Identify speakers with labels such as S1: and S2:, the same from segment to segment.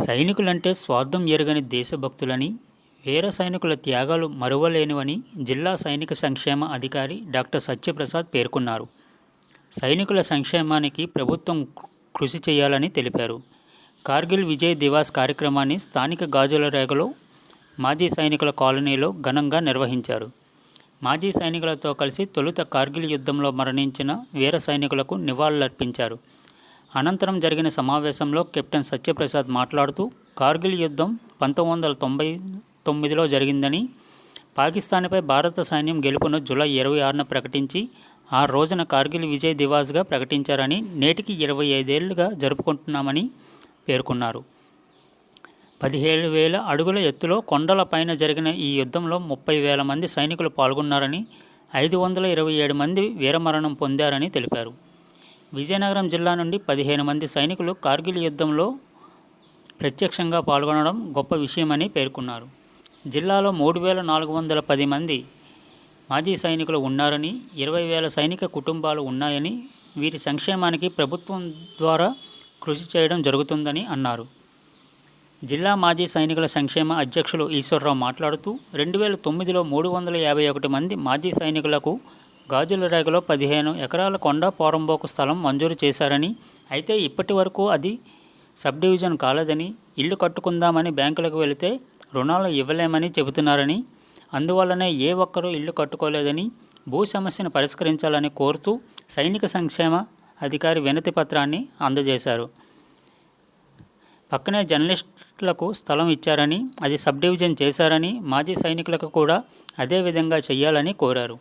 S1: సైనికులంటే స్వార్థం ఎరుగని దేశభక్తులని, వీర సైనికుల త్యాగాలు మరువలేనివని జిల్లా సైనిక సంక్షేమ అధికారి డాక్టర్ సత్యప్రసాద్ పేర్కొన్నారు. సైనికుల సంక్షేమానికి ప్రభుత్వం కృషి చేయాలని తెలిపారు. కార్గిల్ విజయ్ దివాస్ కార్యక్రమాన్ని స్థానిక గాజుల రేగలో మాజీ సైనికుల కాలనీలో ఘనంగా నిర్వహించారు. మాజీ సైనికులతో కలిసి తొలుత కార్గిల్ యుద్ధంలో మరణించిన వీర సైనికులకు నివాళులర్పించారు. అనంతరం జరిగిన సమావేశంలో కెప్టెన్ సత్యప్రసాద్ మాట్లాడుతూ, కార్గిల్ యుద్ధం 1999లో జరిగిందని, పాకిస్తాన్పై భారత సైన్యం గెలుపును జూలై 26న ప్రకటించి ఆ రోజున కార్గిల్ విజయ్ దివాస్గా ప్రకటించారని, నేటికి 25 ఏళ్లుగా జరుపుకుంటున్నామని పేర్కొన్నారు. 17,000 అడుగుల ఎత్తులో కొండల పైన జరిగిన ఈ యుద్ధంలో 30,000 మంది సైనికులు పాల్గొన్నారని, 527 మంది వీరమరణం పొందారని తెలిపారు. విజయనగరం జిల్లా నుండి 15 మంది సైనికులు కార్గిల్ యుద్ధంలో ప్రత్యక్షంగా పాల్గొనడం గొప్ప విషయమని పేర్కొన్నారు. జిల్లాలో 3,410 మంది మాజీ సైనికులు ఉన్నారని, 20,000 సైనిక కుటుంబాలు ఉన్నాయని, వీరి సంక్షేమానికి ప్రభుత్వం ద్వారా కృషి చేయడం జరుగుతుందని అన్నారు. జిల్లా మాజీ సైనికుల సంక్షేమ అధ్యక్షులు ఈశ్వరరావు మాట్లాడుతూ, 2009లో 351 మంది మాజీ సైనికులకు గాజుల రేగలో 15 ఎకరాల కొండ పోరంబోకు స్థలం మంజూరు చేశారని, అయితే ఇప్పటి వరకు అది సబ్ డివిజన్ కాలేదని, ఇల్లు కట్టుకుందామని బ్యాంకులకు వెళితే రుణాలు ఇవ్వలేమని చెబుతున్నారని, అందువల్లనే ఏ ఒక్కరూ ఇల్లు కట్టుకోలేదని, భూ సమస్యను పరిష్కరించాలని కోరుతూ సైనిక సంక్షేమ అధికారి వినతి పత్రాన్ని అందజేశారు. పక్కనే జర్నలిస్టులకు స్థలం ఇచ్చారని, అది సబ్ డివిజన్ చేశారని, మాజీ సైనికులకు కూడా అదే విధంగా చేయాలని కోరారు.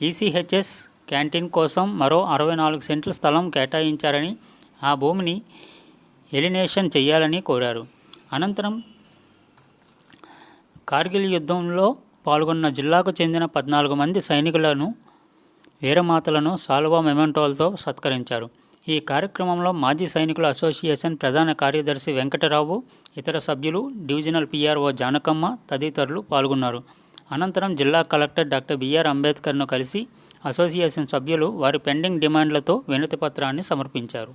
S1: ఈసీహెచ్ఎస్ క్యాంటీన్ కోసం మరో 64 సెంట్ల స్థలం కేటాయించారని, ఆ భూమిని ఎలినేషన్ చేయాలని కోరారు. అనంతరం కార్గిల్ యుద్ధంలో పాల్గొన్న జిల్లాకు చెందిన 14 మంది సైనికులను, వీరమాతలను సాల్వా మెమెంటోలతో సత్కరించారు. ఈ కార్యక్రమంలో మాజీ సైనికుల అసోసియేషన్ ప్రధాన కార్యదర్శి వెంకటరావు, ఇతర సభ్యులు, డివిజనల్ పిఆర్ఓ జానకమ్మ తదితరులు పాల్గొన్నారు. అనంతరం జిల్లా కలెక్టర్ డాక్టర్ బిఆర్ అంబేద్కర్ను కలిసి అసోసియేషన్ సభ్యులు వారి పెండింగ్ డిమాండ్లతో వినతి పత్రాన్ని సమర్పించారు.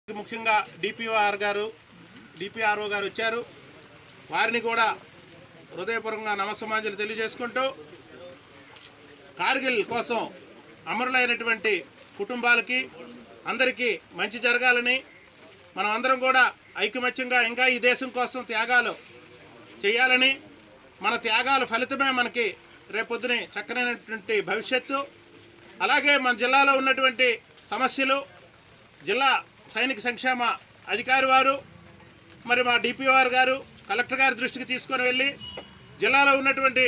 S2: ముఖ్యంగా డిపిఆర్ఓ గారు వచ్చారు. వారిని కూడా హృదయపూర్వకంగా నమస్సమాంజలి తెలియజేసుకుంటూ, కార్గిల్ కోసం అమరులైనటువంటి కుటుంబాలకి అందరికీ మంచి జరగాలని, మనం అందరం కూడా ఐకమత్యంగా ఇంకా ఈ దేశం కోసం త్యాగాలు చేయాలని, మన త్యాగాల ఫలితమే మనకి రేపొద్దునే చక్కనైనటువంటి భవిష్యత్తు, అలాగే మన జిల్లాలో ఉన్నటువంటి సమస్యలు జిల్లా సైనిక సంక్షేమ అధికారి వారు, మరి మా డిపిఓఆర్ గారు, కలెక్టర్ గారి దృష్టికి తీసుకొని వెళ్ళి జిల్లాలో ఉన్నటువంటి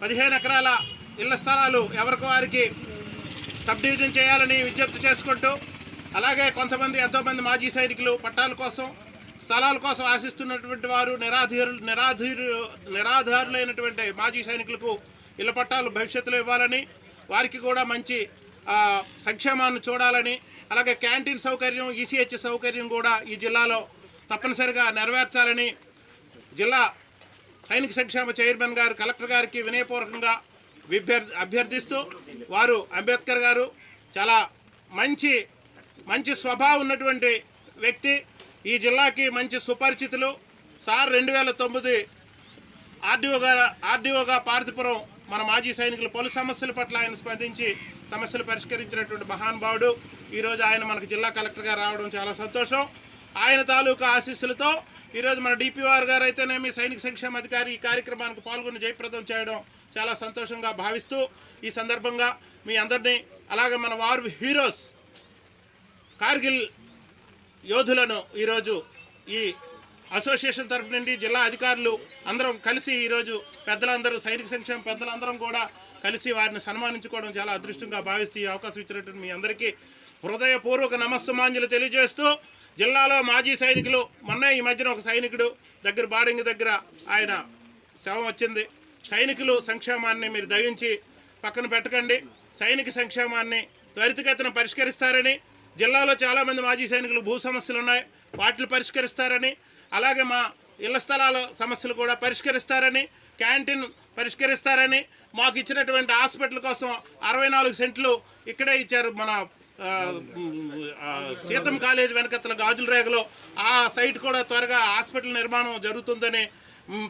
S2: 15 ఎకరాల ఇళ్ల స్థలాలు ఎవరికి వారికి సబ్ డివిజన్ చేయాలని విజ్ఞప్తి చేసుకుంటూ, అలాగే ఎంతోమంది మాజీ సైనికులు పట్టాల కోసం, స్థలాల కోసం ఆశిస్తున్నటువంటి వారు, నిరాధారులైనటువంటి మాజీ సైనికులకు ఇళ్ల పట్టాలు భవిష్యత్తులో ఇవ్వాలని, వారికి కూడా మంచి సంక్షేమాన్ని చూడాలని, అలాగే క్యాంటీన్ సౌకర్యం, ఈసీహెచ్ సౌకర్యం కూడా ఈ జిల్లాలో తప్పనిసరిగా నెరవేర్చాలని జిల్లా సైనిక సంక్షేమ చైర్మన్ గారు కలెక్టర్ గారికి వినయపూర్వకంగా అభ్యర్థిస్తూ, వారు అంబేద్కర్ గారు చాలా మంచి స్వభావం ఉన్నటువంటి వ్యక్తి, ఈ జిల్లాకి మంచి సుపరిచితులు. సార్ 2009 ఆర్డీఓగా పార్తిపురం మన మాజీ సైనికుల పలు సమస్యల పట్ల ఆయన స్పందించి సమస్యలు పరిష్కరించినటువంటి మహానుభావుడు. ఈరోజు ఆయన మనకు జిల్లా కలెక్టర్గా రావడం చాలా సంతోషం. ఆయన తాలూకా ఆశీస్సులతో ఈరోజు మన డిపిఆర్ గారు అయితేనేమి సైనిక సంక్షేమ అధికారి ఈ కార్యక్రమానికి పాల్గొని జయప్రదం చేయడం చాలా సంతోషంగా భావిస్తూ, ఈ సందర్భంగా మీ అందరినీ, అలాగే మన వార్ హీరోస్ కార్గిల్ యోధులను ఈరోజు ఈ అసోసియేషన్ తరఫు నుండి జిల్లా అధికారులు అందరం కలిసి ఈరోజు పెద్దలందరూ సైనిక సంక్షేమ పెద్దలందరం కూడా కలిసి వారిని సన్మానించుకోవడం చాలా అదృష్టంగా భావిస్తూ ఈ అవకాశం ఇచ్చినటువంటి మీ అందరికీ హృదయపూర్వక నమస్సుమాంజలు తెలియజేస్తూ జిల్లాలో మాజీ సైనికులు మొన్న ఈ మధ్యన ఒక సైనికుడు దగ్గర బాడింగ్ దగ్గర ఆయన శవం వచ్చింది. సైనికులు సంక్షేమాన్ని మీరు దయించి పక్కన పెట్టకండి. సైనిక సంక్షేమాన్ని త్వరితగతిన పరిష్కరిస్తారని, జిల్లాలో చాలామంది మాజీ సైనికులు భూ సమస్యలు ఉన్నాయి, వాటిని పరిష్కరిస్తారని, అలాగే మా ఇళ్ల స్థలాల సమస్యలు కూడా పరిష్కరిస్తారని, క్యాంటీన్ పరిష్కరిస్తారని, మాకు ఇచ్చినటువంటి హాస్పిటల్ కోసం 64 సెంట్లు ఇక్కడే ఇచ్చారు మన సీతం కాలేజ్ వెనకత్తల గాజుల రేగలో. ఆ సైట్ కూడా త్వరగా హాస్పిటల్ నిర్మాణం జరుగుతుందని,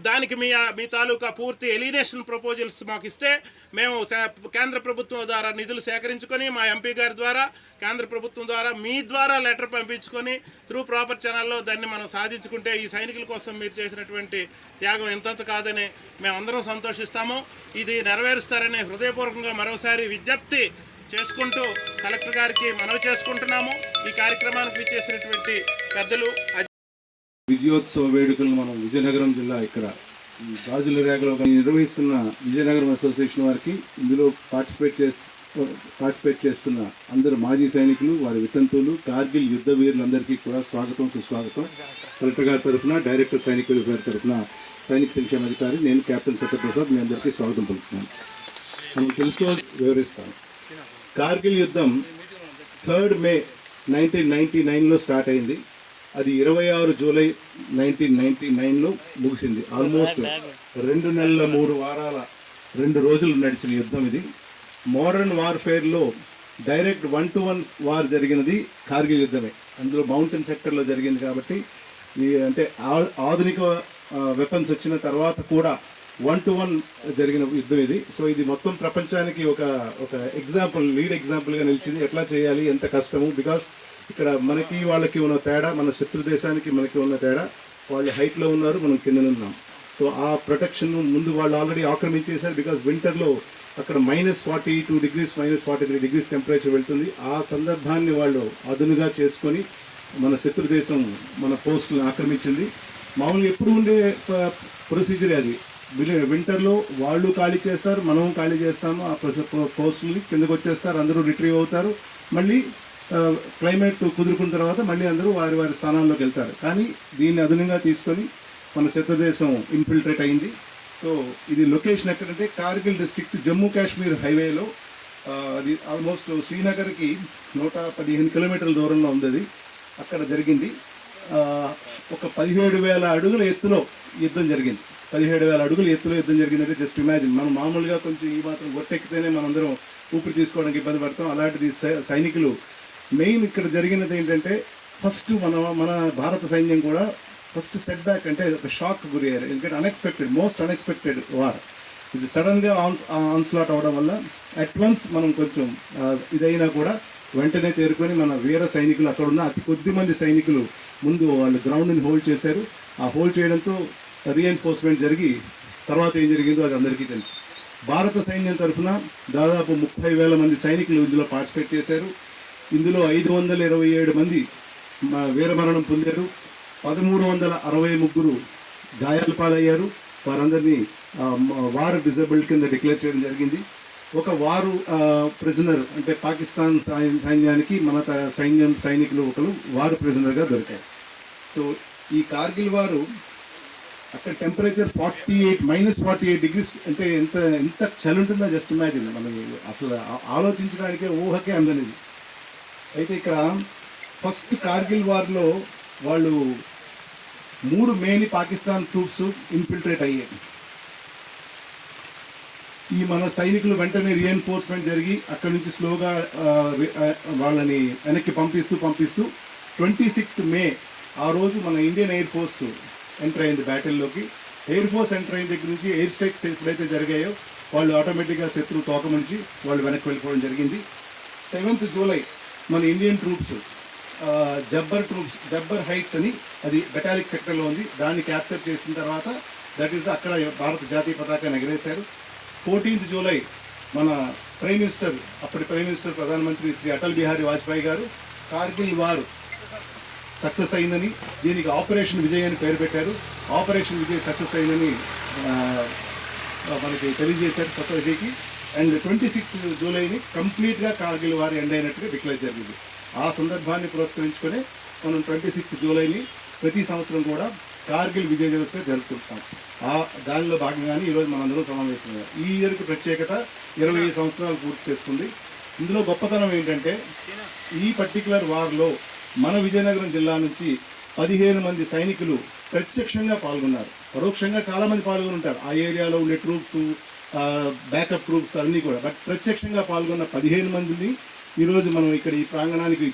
S2: దానికి మీ తాలూకా పూర్తి ఎలినేషన్ ప్రపోజల్స్ మాకు ఇస్తే మేము కేంద్ర ప్రభుత్వం ద్వారా నిధులు సేకరించుకొని మా ఎంపీ గారి ద్వారా కేంద్ర ప్రభుత్వం ద్వారా మీ ద్వారా లెటర్ పంపించుకొని త్రూ ప్రాపర్ ఛానల్లో దాన్ని మనం సాధించుకుంటే ఈ సైనికుల కోసం మీరు చేసినటువంటి త్యాగం ఎంతంత కాదని మేమందరం సంతోషిస్తాము. ఇది నెరవేరుస్తారని హృదయపూర్వకంగా మరోసారి విజ్ఞప్తి చేసుకుంటూ కలెక్టర్ గారికి మనవి చేసుకుంటున్నాము. ఈ కార్యక్రమానికి విచ్చేసినటువంటి పెద్దలు
S3: విజయోత్సవ వేడుకలను మనం విజయనగరం జిల్లా ఇక్కడ గాజుల రేగలో నిర్వహిస్తున్న విజయనగరం అసోసియేషన్ వారికి ఇందులో పార్టిసిపేట్ చేస్తున్న అందరు మాజీ సైనికులు, వారి వితంతువులు, కార్గిల్ యుద్ధ వీరులందరికీ కూడా స్వాగతం, సుస్వాగతం. కలెక్టర్ గారి తరఫున, డైరెక్టర్ సైనికుల గారి తరఫున సైనిక సంక్షేమ అధికారి నేను కెప్టెన్ సత్యప్రసాద్ మీ అందరికీ స్వాగతం పలుకుతున్నాను. మనం తెలుసుకోవాల్సి వివరిస్తాను. కార్గిల్ యుద్ధం 3rd May 1999లో స్టార్ట్ అయింది. అది 26 జూలై 1999లో ముగిసింది. ఆల్మోస్ట్ 2 నెలల 3 వారాల 2 రోజులు నడిచిన యుద్ధం ఇది. మోడర్న్ వార్ఫేర్లో డైరెక్ట్ 1-to-1 వార్ జరిగినది కార్గిల్ యుద్ధమే. అందులో మౌంటైన్ సెక్టర్లో జరిగింది కాబట్టి అంటే ఆధునిక వెపన్స్ వచ్చిన తర్వాత కూడా 1-to-1 జరిగిన యుద్ధం ఇది. సో ఇది మొత్తం ప్రపంచానికి ఒక ఎగ్జాంపుల్, లీడ్ ఎగ్జాంపుల్గా నిలిచింది. ఎట్లా చేయాలి, ఎంత కష్టము. బికాస్ ఇక్కడ మనకి వాళ్ళకి ఉన్న తేడా, మన శత్రు దేశానికి మనకి ఉన్న తేడా, వాళ్ళు హైట్లో ఉన్నారు, మనం కింద ఉన్నాం. సో ఆ ప్రొటెక్షన్ ముందు వాళ్ళు ఆల్రెడీ ఆక్రమించేశారు. బికాస్ వింటర్లో అక్కడ -42 degrees, -43 degrees టెంపరేచర్ వెళ్తుంది. ఆ సందర్భాన్ని వాళ్ళు అదునుగా చేసుకొని మన శత్రు దేశం మన పోస్టులను ఆక్రమించింది. మామూలుగా ఎప్పుడు ఉండే ప్రొసీజర్ అది. వింటర్లో వాళ్ళు ఖాళీ చేస్తారు, మనం ఖాళీ చేస్తాము. ఆ పోస్టుల్ని కిందకు వచ్చేస్తారు, అందరూ రిట్రీవ్ అవుతారు. మళ్ళీ క్లైమేట్ కుదురుకున్న తర్వాత మళ్ళీ అందరూ వారి వారి స్థానాల్లోకి వెళ్తారు. కానీ దీన్ని అదనంగా తీసుకొని మన శత్రుదేశం ఇన్ఫిల్ట్రేట్ అయింది. సో ఇది లొకేషన్ ఎక్కడంటే కార్గిల్ డిస్ట్రిక్ట్, జమ్మూ కాశ్మీర్ హైవేలో. అది ఆల్మోస్ట్ శ్రీనగర్కి 115 కిలోమీటర్ల దూరంలో ఉంది. అది అక్కడ జరిగింది. ఒక 17,000 అడుగుల ఎత్తులో యుద్ధం జరిగింది. 17,000 అడుగుల ఎత్తులో యుద్ధం జరిగిందంటే జస్ట్ ఇమాజిన్. మనం మామూలుగా కొంచెం ఈ మాత్రం గొట్టెక్కితేనే మనందరం ఊపిరి తీసుకోవడానికి ఇబ్బంది పడతాం. అలాంటిది సైనికులు మెయిన్ ఇక్కడ జరిగినది ఏంటంటే ఫస్ట్ మన భారత సైన్యం కూడా ఫస్ట్ సెట్ బ్యాక్ అంటే ఒక షాక్ గురయ్యారు. ఎందుకంటే మోస్ట్ అన్ఎక్స్పెక్టెడ్ వార్ ఇది. సడన్గా ఆన్స్లాట్ అవడం వల్ల అట్వన్స్ మనం కొంచెం ఇదైనా కూడా వెంటనే తేరుకొని మన వీర సైనికులు, అక్కడ ఉన్న అతి కొద్ది మంది సైనికులు ముందు వాళ్ళు గ్రౌండ్ని హోల్డ్ చేశారు. ఆ హోల్డ్ చేయడంతో రీఎన్ఫోర్స్మెంట్ జరిగి తర్వాత ఏం జరిగిందో అది అందరికీ తెలుసు. భారత సైన్యం తరఫున దాదాపు 30,000 మంది సైనికులు ఇందులో పార్టిసిపేట్ చేశారు. ఇందులో 527 మంది వీరమరణం పొందారు. 1363 గాయాల పాలయ్యారు. వారందరినీ వార్ డిజేబుల్డ్ కింద డిక్లేర్ చేయడం జరిగింది. ఒక వారు ప్రిజనర్ అంటే పాకిస్తాన్ సైన్యానికి మన సైనికులు ఒకరు వారు ప్రిజనర్గా దొరికారు. సో ఈ కార్గిల్ వారు అక్కడ టెంపరేచర్ -48 degrees అంటే ఎంత చలి ఉంటుందో జస్ట్ ఇమాజిన్. మనం అసలు ఆలోచించడానికే ఊహకే అందనిది. అయితే ఇక్కడ ఫస్ట్ కార్గిల్ వార్లో వాళ్ళు 3 మేని పాకిస్తాన్ ట్రూప్స్ ఇన్ఫిల్ట్రేట్ అయ్యాయి. ఈ మన సైనికులు వెంటనే రీఎన్ఫోర్స్మెంట్ జరిగి అక్కడి నుంచి స్లోగా వాళ్ళని వెనక్కి పంపిస్తూ 26th May ఆ రోజు మన ఇండియన్ ఎయిర్ ఫోర్స్ ఎంటర్ అయింది బ్యాటిల్లోకి. ఎయిర్ ఫోర్స్ ఎంటర్ అయిన దగ్గర నుంచి ఎయిర్ స్ట్రైక్స్ ఎప్పుడైతే జరిగాయో వాళ్ళు ఆటోమేటిక్గా శత్రు తోక నుంచి వాళ్ళు వెనక్కి వెళ్ళిపోవడం జరిగింది. 7th July మన ఇండియన్ ట్రూప్స్ జబ్బర్ హైట్స్ అని అది బెటాలిక్ సెక్టర్లో ఉంది, దాన్ని క్యాప్చర్ చేసిన తర్వాత దట్ ఈస్ అక్కడ భారత జాతీయ పతాకాన్ని ఎగరేశారు. 14th July మన అప్పటి ప్రైమ్ మినిస్టర్ ప్రధానమంత్రి శ్రీ అటల్ బిహారీ వాజ్పేయి గారు కార్గిల్ వార్ సక్సెస్ అయిందని, దీనికి ఆపరేషన్ విజయ్ అని పేరు పెట్టారు. ఆపరేషన్ విజయ్ సక్సెస్ అయిందని మనకి తెలియజేశారు సొసైటీకి. అండ్ 26th July కంప్లీట్గా కార్గిల్ వార్ ఎండ్ అయినట్టుగా డిక్లేర్ జరిగింది. ఆ సందర్భాన్ని పురస్కరించుకొని మనం 26 జూలైని ప్రతి సంవత్సరం కూడా కార్గిల్ విజయ్ దివస్గా జరుపుకుంటాం. దానిలో భాగంగానే ఈరోజు మనందరం సమావేశమయ్యాం. ఈ ఇయర్కి ప్రత్యేకత 20 సంవత్సరాలు పూర్తి చేసుకుంది. ఇందులో గొప్పతనం ఏంటంటే ఈ పర్టికులర్ వార్లో మన విజయనగరం జిల్లా నుంచి 15 మంది సైనికులు ప్రత్యక్షంగా పాల్గొన్నారు. పరోక్షంగా చాలామంది పాల్గొని ఉంటారు, ఆ ఏరియాలో ఉండే ట్రూప్స్, బ్యాకప్ ట్రూప్స్ అన్నీ కూడా. బట్ ప్రత్యక్షంగా పాల్గొన్న 15 మందిని ఈరోజు మనం ఇక్కడ ఈ ప్రాంగణానికి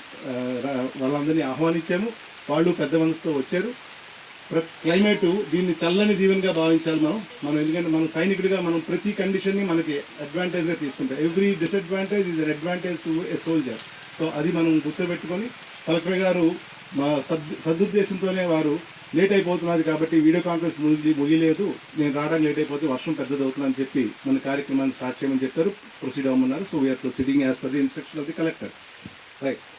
S3: వాళ్ళందరినీ ఆహ్వానించాము. వాళ్ళు పెద్ద మనసుతో వచ్చారు. క్లైమేటు దీన్ని చల్లని దీవెనగా భావించాలి మనం ఎందుకంటే మనం సైనికుడిగా మనం ప్రతి కండిషన్ని మనకి అడ్వాంటేజ్గా తీసుకుంటాం. Every disadvantage is an advantage to a soldier. So అది మనం గుర్తుపెట్టుకొని కలెక్టర్ గారు మా సదుద్దేశంతోనే వారు లేట్ అయిపోతున్నది కాబట్టి వీడియో కాన్ఫరెన్స్ ముగిలేదు, నేను రావడానికి లేట్ అయిపోతే వర్షం పెద్దదవుతుందని చెప్పి మన కార్యక్రమాన్ని స్టార్ట్ చేయమని చెప్పారు. ప్రొసీడ్ అవ్వమన్నారు. So we are proceeding as per the instruction of the collector. Right.